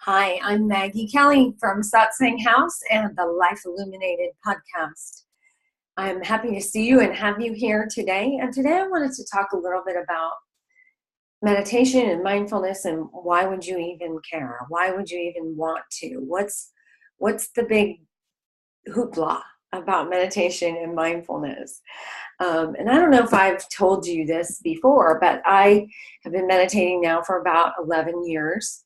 Hi, I'm Maggie Kelly from Satsang House and the Life Illuminated podcast. I'm happy to see you and have you here today. And today I wanted to talk a little bit about meditation and mindfulness and why would you even care? Why would you even want to? What's the big hoopla about meditation and mindfulness? And I don't know if I've told you this before, but I have been meditating now for about 11 years.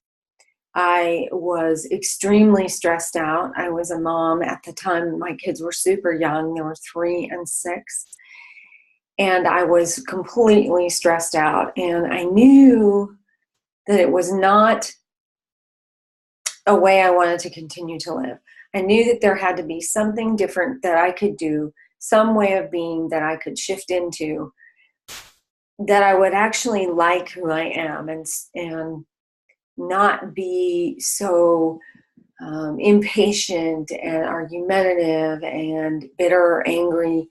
I was extremely stressed out. I was a mom at the time. My kids were super young. They were 3 and 6. And I was completely stressed out. And I knew that it was not a way I wanted to continue to live. I knew that there had to be something different that I could do, some way of being that I could shift into, that I would actually like who I am and not be so impatient and argumentative and bitter or angry.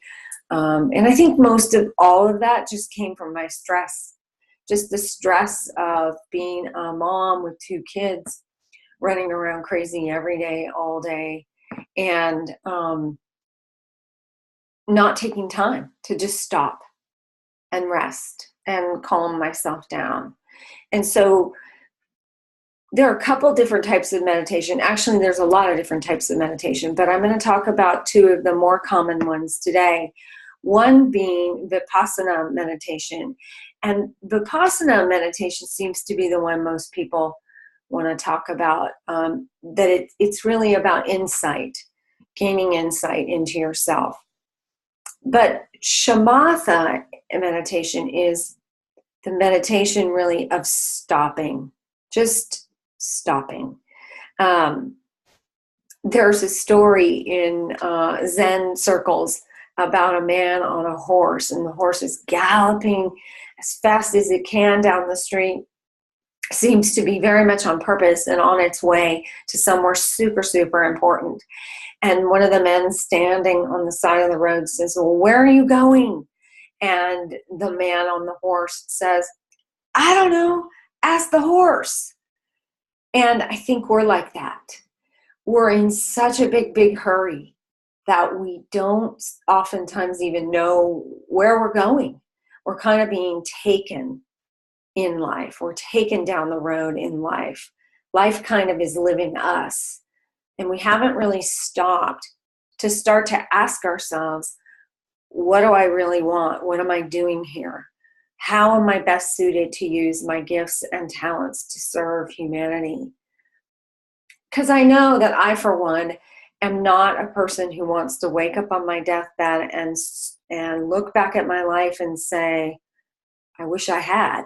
And I think most of all of that just came from my stress, just the stress of being a mom with 2 kids running around crazy every day, all day, and not taking time to just stop and rest and calm myself down. And so there are a couple different types of meditation. Actually, there's a lot of different types of meditation, but I'm going to talk about 2 of the more common ones today. One being Vipassana meditation. And Vipassana meditation seems to be the one most people want to talk about, that it's really about insight, gaining insight into yourself. But Shamatha meditation is the meditation really of stopping, just stopping. There's a story in Zen circles about a man on a horse, and the horse is galloping as fast as it can down the street. Seems to be very much on purpose and on its way to somewhere super, super important. And one of the men standing on the side of the road says, "Well, where are you going?" And the man on the horse says, "I don't know, ask the horse." And I think we're like that. We're in such a big, big hurry that we don't oftentimes even know where we're going. We're kind of being taken in life. We're taken down the road in life. Life kind of is living us. And we haven't really stopped to start to ask ourselves, what do I really want? What am I doing here? How am I best suited to use my gifts and talents to serve humanity? Because I know that I, for one, am not a person who wants to wake up on my deathbed and look back at my life and say, I wish I had.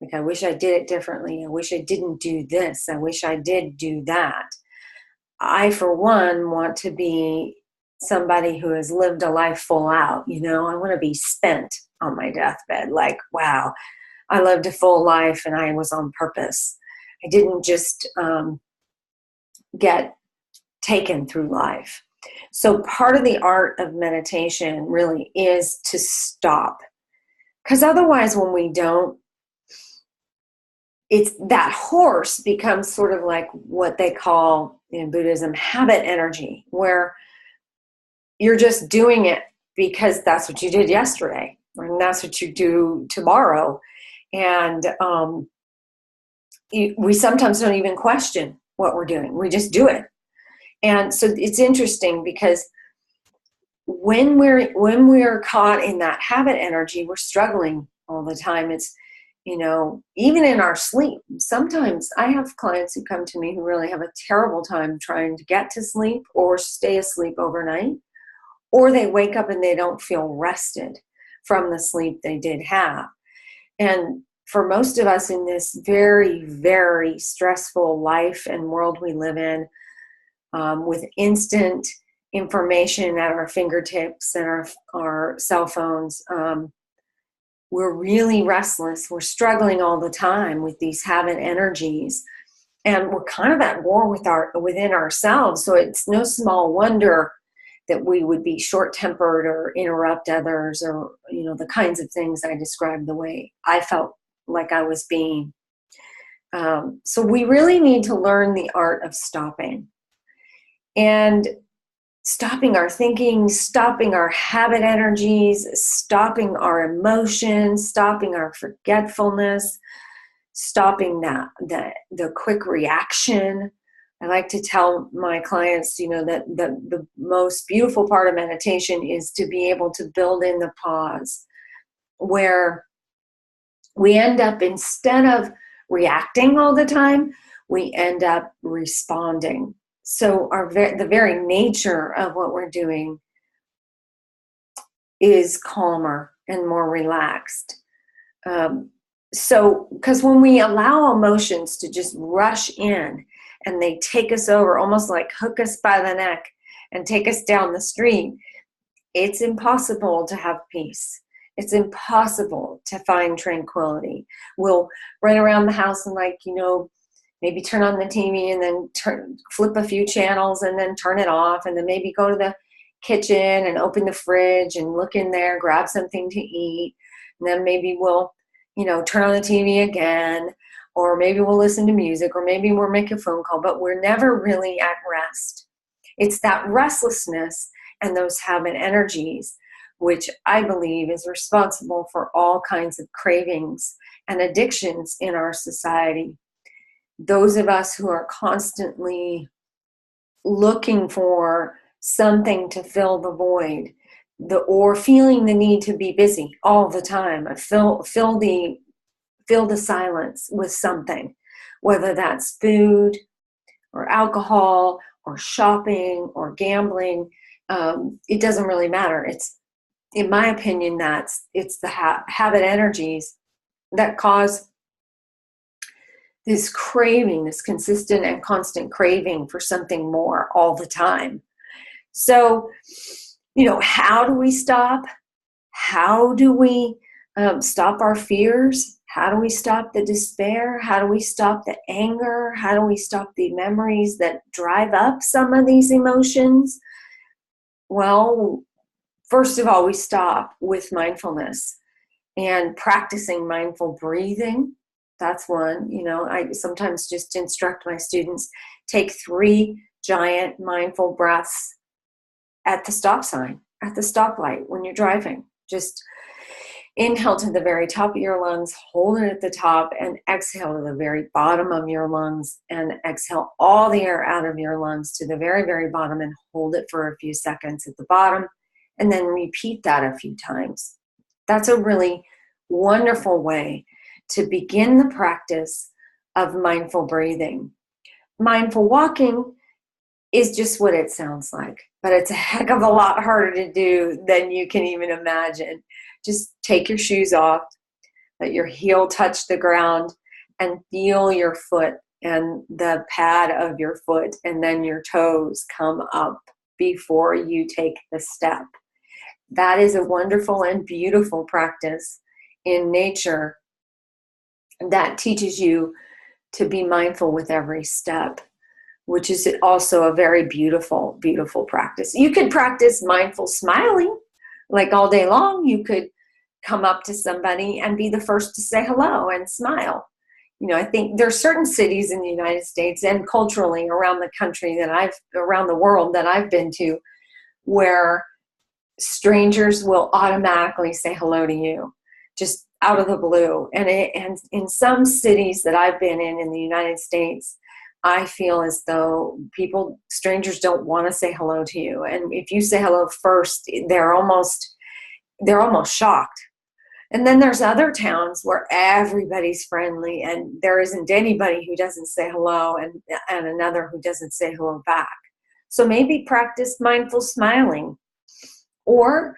Like, I wish I did it differently. I wish I didn't do this. I wish I did do that. I, for one, want to be somebody who has lived a life full out. I want to be spent on my deathbed. Like, wow, I lived a full life and I was on purpose. I didn't just get taken through life. So part of the art of meditation really is to stop. Because otherwise, when we don't, it's that horse becomes sort of like what they call in Buddhism habit energy, where you're just doing it because that's what you did yesterday, and that's what you do tomorrow. And we sometimes don't even question what we're doing. We just do it. And so it's interesting because when we're caught in that habit energy, we're struggling all the time. It's, even in our sleep. Sometimes I have clients who come to me who really have a terrible time trying to get to sleep or stay asleep overnight, or they wake up and they don't feel rested from the sleep they did have. And for most of us in this very, very stressful life and world we live in, with instant information at our fingertips and our cell phones, we're really restless. We're struggling all the time with these habit energies, and we're kind of at war within ourselves. So it's no small wonder that we would be short-tempered or interrupt others, or the kinds of things I described the way I felt like I was being. So we really need to learn the art of stopping. And stopping our thinking, stopping our habit energies, stopping our emotions, stopping our forgetfulness, stopping the quick reaction. I like to tell my clients, that the most beautiful part of meditation is to be able to build in the pause, where we end up, instead of reacting all the time, we end up responding. So the very nature of what we're doing is calmer and more relaxed. Because when we allow emotions to just rush in and they take us over, almost like hook us by the neck and take us down the street, it's impossible to have peace. It's impossible to find tranquility. We'll run around the house and maybe turn on the TV and then flip a few channels and then turn it off, and then maybe go to the kitchen and open the fridge and look in there, grab something to eat, and then maybe we'll turn on the TV again, or maybe we'll listen to music, or maybe we'll make a phone call, but we're never really at rest. It's that restlessness and those habit energies which I believe is responsible for all kinds of cravings and addictions in our society. Those of us who are constantly looking for something to fill the void, or feeling the need to be busy all the time, fill the silence with something, whether that's food or alcohol or shopping or gambling. It doesn't really matter. It's, in my opinion, it's the habit energies that cause this craving, this consistent and constant craving for something more all the time. So, how do we stop? How do we stop our fears? How do we stop the despair? How do we stop the anger? How do we stop the memories that drive up some of these emotions? Well, first of all, we stop with mindfulness and practicing mindful breathing. That's one. I sometimes just instruct my students, take 3 giant mindful breaths at the stop sign, at the stoplight when you're driving. Just inhale to the very top of your lungs, hold it at the top, and exhale to the very bottom of your lungs, and exhale all the air out of your lungs to the very, very bottom, and hold it for a few seconds at the bottom, and then repeat that a few times. That's a really wonderful way to begin the practice of mindful breathing. Mindful walking is just what it sounds like, but it's a heck of a lot harder to do than you can even imagine. Just take your shoes off, let your heel touch the ground, and feel your foot and the pad of your foot, and then your toes come up before you take the step. That is a wonderful and beautiful practice in nature that teaches you to be mindful with every step, which is also a very beautiful, beautiful practice. You could practice mindful smiling like all day long. You could come up to somebody and be the first to say hello and smile. I think there's certain cities in the United States and culturally around the country around the world that I've been to, where strangers will automatically say hello to you, just out of the blue. And in some cities that I've been in the United States, I feel as though strangers don't want to say hello to you. And if you say hello first, they're almost shocked. And then there's other towns where everybody's friendly and there isn't anybody who doesn't say hello and another who doesn't say hello back. So maybe practice mindful smiling, or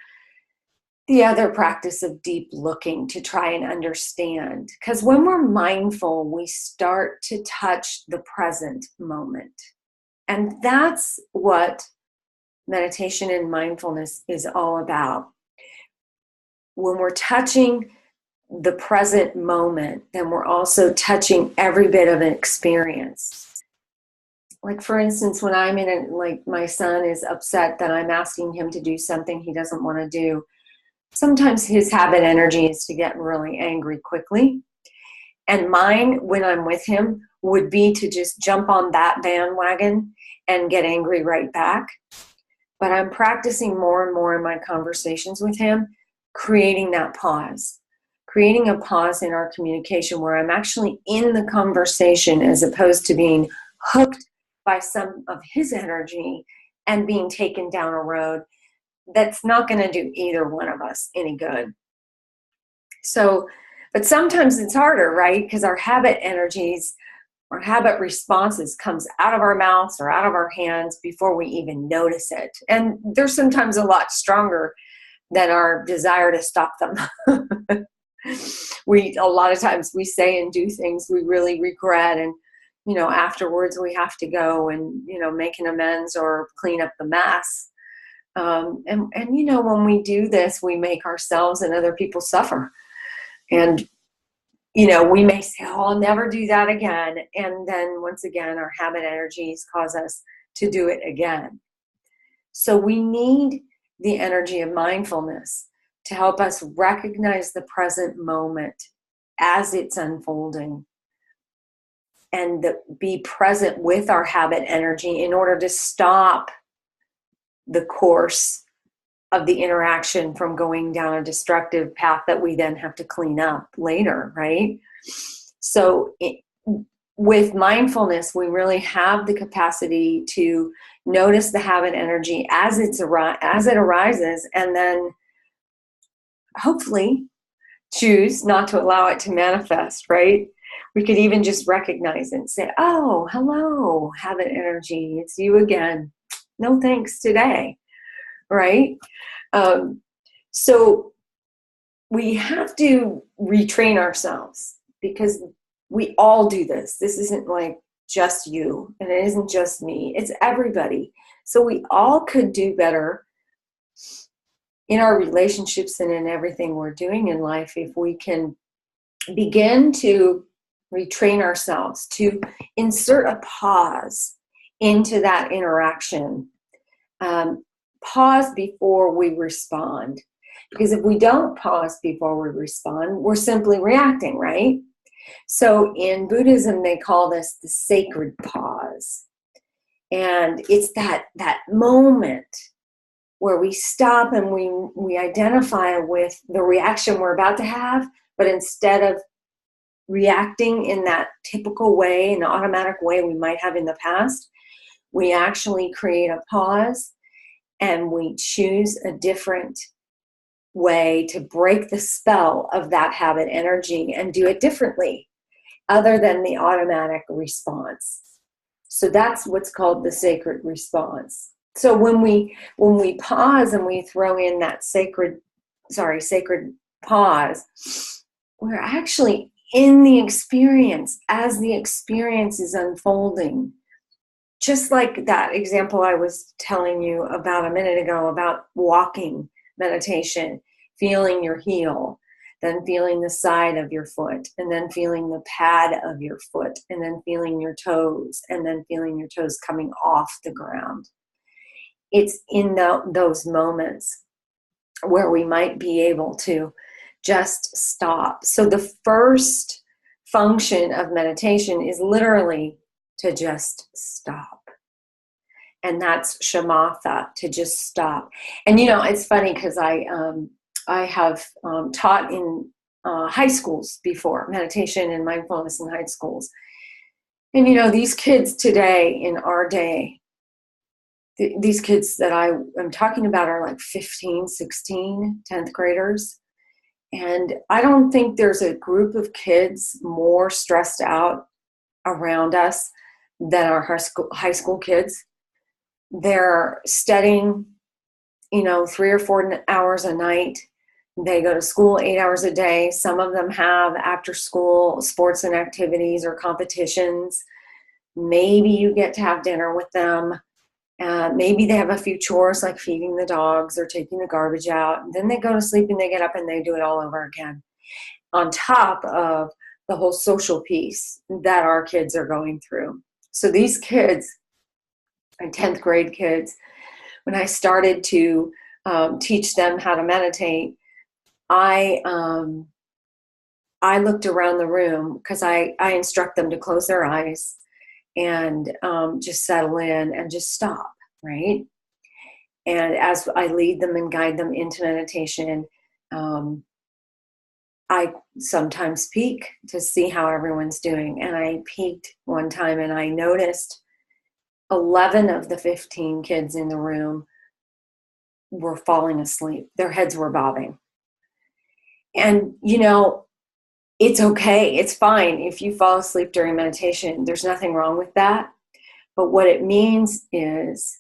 the other practice of deep looking to try and understand. Because when we're mindful, we start to touch the present moment. And that's what meditation and mindfulness is all about. When we're touching the present moment, then we're also touching every bit of an experience. Like, for instance, when I'm my son is upset that I'm asking him to do something he doesn't want to do, sometimes his habit energy is to get really angry quickly. And mine, when I'm with him, would be to just jump on that bandwagon and get angry right back. But I'm practicing more and more in my conversations with him, creating that pause, creating a pause in our communication where I'm actually in the conversation as opposed to being hooked by some of his energy and being taken down a road that's not going to do either one of us any good. So, but sometimes it's harder, right? Because our habit energies, our habit responses comes out of our mouths or out of our hands before we even notice it. And they're sometimes a lot stronger than our desire to stop them. A lot of times we say and do things we really regret, and afterwards we have to go and make an amends or clean up the mess. And when we do this, we make ourselves and other people suffer. And we may say, oh, I'll never do that again. And then once again, our habit energies cause us to do it again. So we need the energy of mindfulness to help us recognize the present moment as it's unfolding and be present with our habit energy in order to stop the course of the interaction from going down a destructive path that we then have to clean up later, right? So with mindfulness, we really have the capacity to notice the habit energy as it arises, and then hopefully choose not to allow it to manifest, right? We could even just recognize it and say, oh, hello, habit energy, it's you again. No thanks today, right? So we have to retrain ourselves, because we all do this. This isn't like just you, and it isn't just me. It's everybody. So we all could do better in our relationships and in everything we're doing in life if we can begin to retrain ourselves to insert a pause into that interaction. Pause before we respond. Because if we don't pause before we respond, we're simply reacting, right? So in Buddhism, they call this the sacred pause. And it's that moment where we stop and we identify with the reaction we're about to have, but instead of reacting in that typical way, an automatic way we might have in the past, we actually create a pause and we choose a different way to break the spell of that habit energy and do it differently, other than the automatic response. So that's what's called the sacred response. So when we pause and we throw in that sacred pause, we're actually in the experience as the experience is unfolding. Just like that example I was telling you about a minute ago about walking meditation, feeling your heel, then feeling the side of your foot, and then feeling the pad of your foot, and then feeling your toes, and then feeling your toes coming off the ground. It's in those moments where we might be able to just stop. So the first function of meditation is literally to just stop. And that's shamatha, to just stop. And it's funny because I have taught in high schools before, meditation and mindfulness in high schools. And these kids today, in our day, these kids that I am talking about are like 15, 16, 10th graders. And I don't think there's a group of kids more stressed out around us than our high school kids. They're studying, 3 or 4 hours a night. They go to school 8 hours a day. Some of them have after school sports and activities or competitions. Maybe you get to have dinner with them. Maybe they have a few chores like feeding the dogs or taking the garbage out. And then they go to sleep and they get up and they do it all over again, on top of the whole social piece that our kids are going through. So these kids, my 10th grade kids, when I started to teach them how to meditate, I I looked around the room because I instruct them to close their eyes and just settle in and just stop, right? And as I lead them and guide them into meditation, I sometimes peek to see how everyone's doing. And I peeked one time and I noticed 11 of the 15 kids in the room were falling asleep. Their heads were bobbing. And, it's okay. It's fine if you fall asleep during meditation. There's nothing wrong with that. But what it means is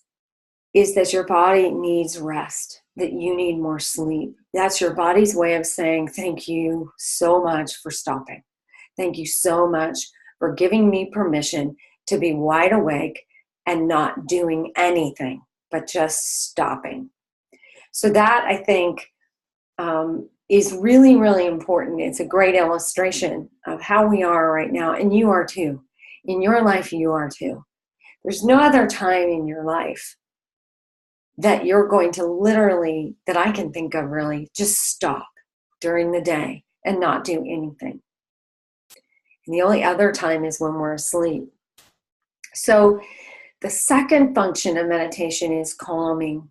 that your body needs rest, that you need more sleep. That's your body's way of saying, thank you so much for stopping. Thank you so much for giving me permission to be wide awake and not doing anything, but just stopping. So that, I think, is really, really important. It's a great illustration of how we are right now, and you are too. In your life, you are too. There's no other time in your life that you're going to literally, that I can think of really, just stop during the day and not do anything. And the only other time is when we're asleep. So the second function of meditation is calming.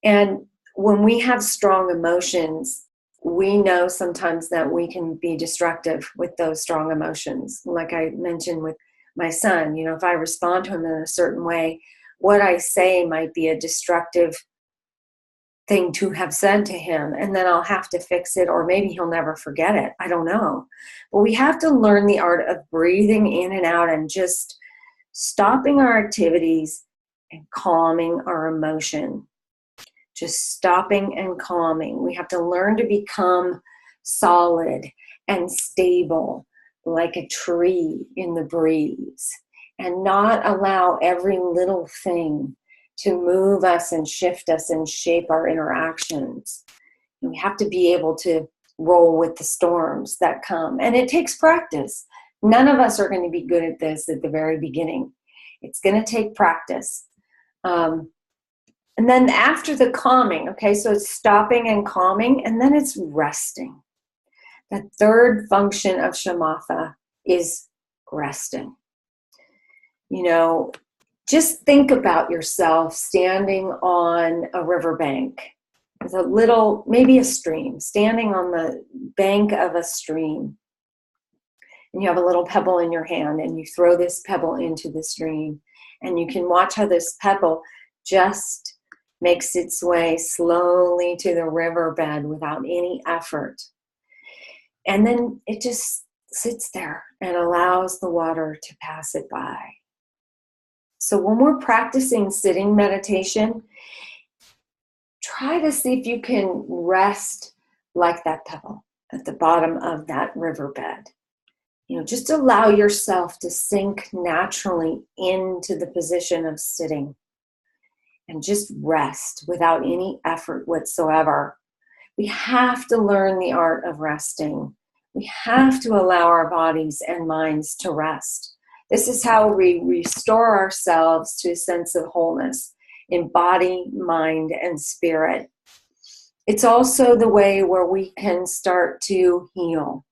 And when we have strong emotions, we know sometimes that we can be destructive with those strong emotions. Like I mentioned with my son, if I respond to him in a certain way, what I say might be a destructive thing to have said to him, and then I'll have to fix it, or maybe he'll never forget it. I don't know. But we have to learn the art of breathing in and out and just stopping our activities and calming our emotion. Just stopping and calming. We have to learn to become solid and stable like a tree in the breeze and not allow every little thing to move us and shift us and shape our interactions. And we have to be able to roll with the storms that come. And it takes practice. None of us are going to be good at this at the very beginning. It's going to take practice. And then after the calming, okay, so it's stopping and calming, and then it's resting. The third function of shamatha is resting. Just think about yourself standing on a riverbank with a little, maybe a stream, standing on the bank of a stream. And you have a little pebble in your hand, and you throw this pebble into the stream. And you can watch how this pebble just makes its way slowly to the riverbed without any effort. And then it just sits there and allows the water to pass it by. So when we're practicing sitting meditation, try to see if you can rest like that pebble at the bottom of that riverbed. Just allow yourself to sink naturally into the position of sitting. And just rest without any effort whatsoever. We have to learn the art of resting. We have to allow our bodies and minds to rest. This is how we restore ourselves to a sense of wholeness in body, mind, and spirit. It's also the way where we can start to heal.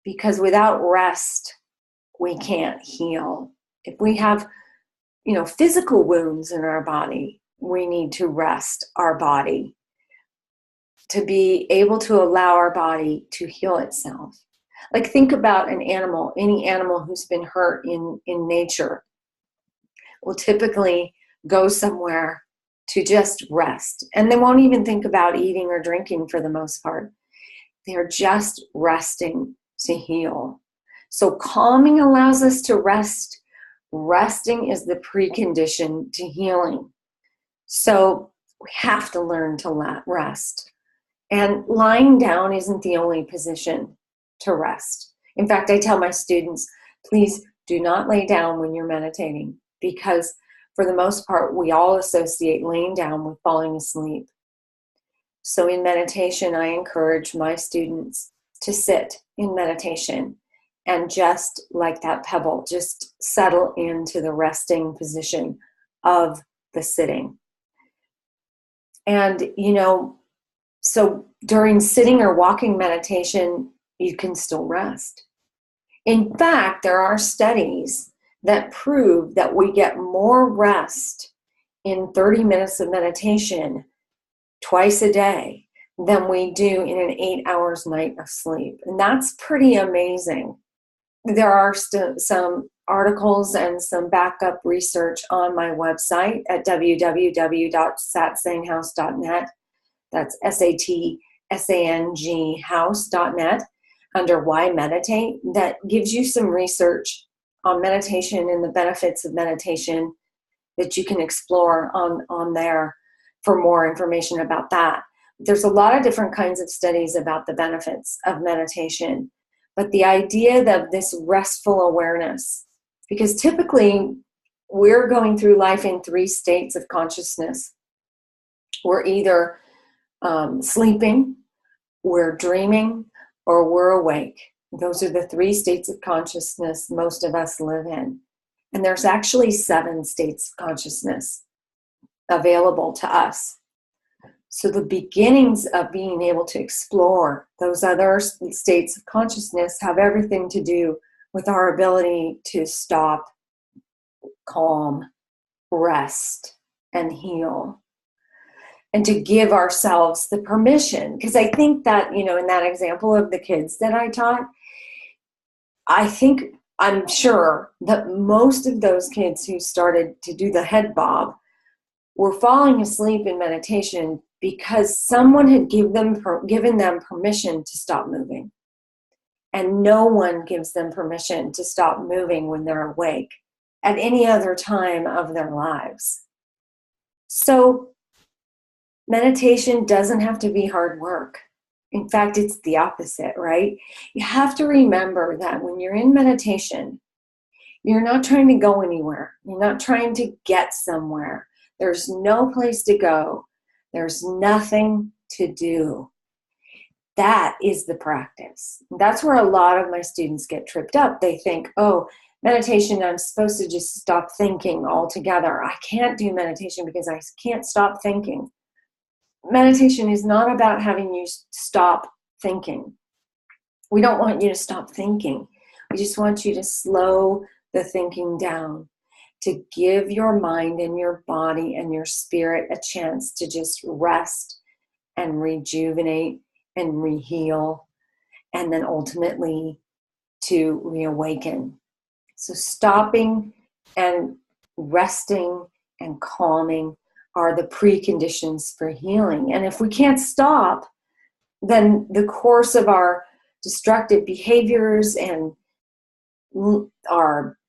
Because without rest, we can't heal. If we have physical wounds in our body, we need to rest our body to be able to allow our body to heal itself. Like think about an animal, any animal who's been hurt in nature will typically go somewhere to just rest. And they won't even think about eating or drinking for the most part. They're just resting to heal. So calming allows us to rest. Resting is the precondition to healing. So we have to learn to rest. And lying down isn't the only position to rest. In fact, I tell my students, please do not lay down when you're meditating, because for the most part, we all associate laying down with falling asleep. So in meditation, I encourage my students to sit in meditation and just like that pebble, just settle into the resting position of the sitting. And, so during sitting or walking meditation, you can still rest. In fact, there are studies that prove that we get more rest in 30 minutes of meditation twice a day than we do in an 8 hours night of sleep. And that's pretty amazing. There are some articles and some backup research on my website at www.satsanghouse.net. That's SATSANG house.net under Why Meditate, that gives you some research on meditation and the benefits of meditation that you can explore on there for more information about that. There's a lot of different kinds of studies about the benefits of meditation, but the idea of this restful awareness, because typically we're going through life in 3 states of consciousness. We're either sleeping, we're dreaming, or we're awake. Those are the 3 states of consciousness most of us live in. And there's actually 7 states of consciousness available to us. So the beginnings of being able to explore those other states of consciousness have everything to do with our ability to stop, calm, rest, and heal. And to give ourselves the permission. Because I think that, in that example of the kids that I taught, I'm sure that most of those kids who started to do the head bob were falling asleep in meditation because someone had given them permission to stop moving. And no one gives them permission to stop moving when they're awake at any other time of their lives. So meditation doesn't have to be hard work. In fact, it's the opposite, right? You have to remember that when you're in meditation, you're not trying to go anywhere. You're not trying to get somewhere. There's no place to go. There's nothing to do. That is the practice. That's where a lot of my students get tripped up. They think, meditation, I'm supposed to just stop thinking altogether. I can't do meditation because I can't stop thinking. Meditation is not about having you stop thinking. We don't want you to stop thinking. We just want you to slow the thinking down, to give your mind and your body and your spirit a chance to just rest and rejuvenate and reheal, and then ultimately to reawaken. So stopping and resting and calming are the preconditions for healing. And if we can't stop, then the course of our destructive behaviors and our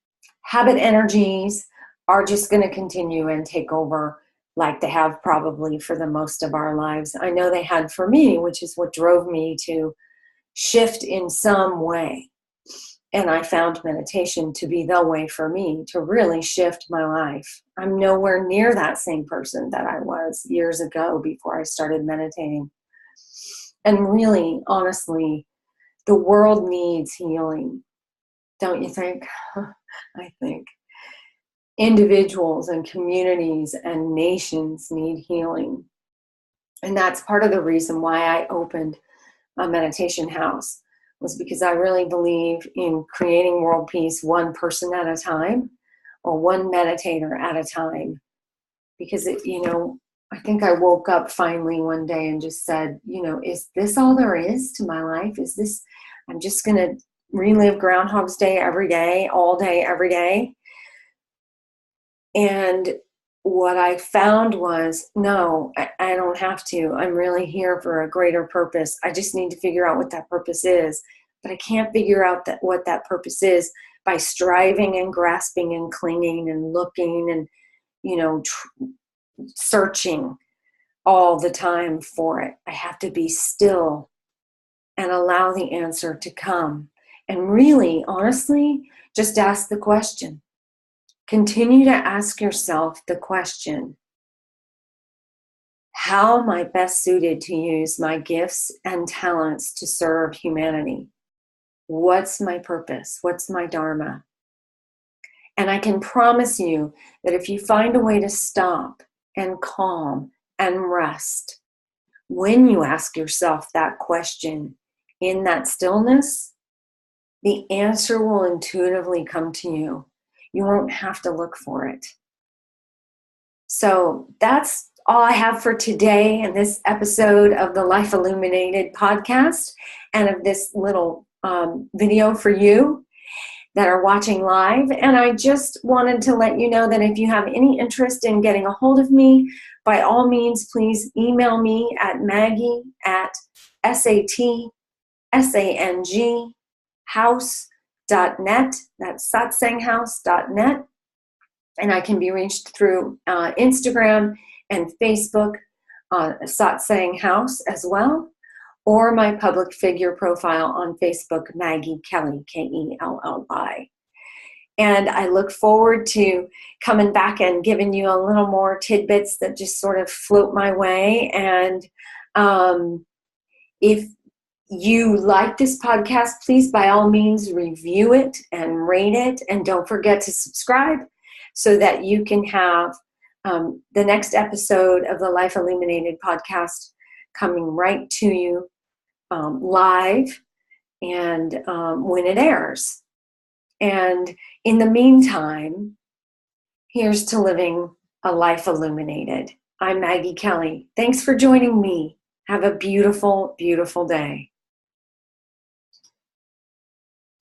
habit energies are just going to continue and take over like they have probably for the most of our lives. I know they had for me, which is what drove me to shift in some way. And I found meditation to be the way for me to really shift my life. I'm nowhere near that same person that I was years ago before I started meditating. And really, honestly, the world needs healing. Don't you think? I think. Individuals and communities and nations need healing. And that's part of the reason why I opened a meditation house, was because I really believe in creating world peace one person at a time, or one meditator at a time. Because I think I woke up finally one day and just said, is this all there is to my life? Is this, I'm just going to relive Groundhog's Day every day, all day, every day? And what I found was, no, I don't have to. I'm really here for a greater purpose. I just need to figure out what that purpose is. But I can't figure out what that purpose is by striving and grasping and clinging and looking and, searching all the time for it. I have to be still and allow the answer to come. And really, honestly, just ask the question. Continue to ask yourself the question, how am I best suited to use my gifts and talents to serve humanity? What's my purpose? What's my dharma? And I can promise you that if you find a way to stop and calm and rest, when you ask yourself that question, in that stillness, the answer will intuitively come to you. You won't have to look for it. So that's all I have for today in this episode of the Life Illuminated podcast and of this little video for you that are watching live. And I just wanted to let you know that if you have any interest in getting a hold of me, by all means, please email me at maggie@satsanghouse.net. That's satsanghouse.net. And I can be reached through Instagram and Facebook on Satsang House as well, or my public figure profile on Facebook, Maggie Kelly, Kelly. And I look forward to coming back and giving you a little more tidbits that just sort of float my way. And if you like this podcast, please, by all means, review it and rate it. And don't forget to subscribe so that you can have the next episode of the Life Illuminated podcast coming right to you live and when it airs. And in the meantime, here's to living a life illuminated. I'm Maggie Kelly. Thanks for joining me. Have a beautiful, beautiful day.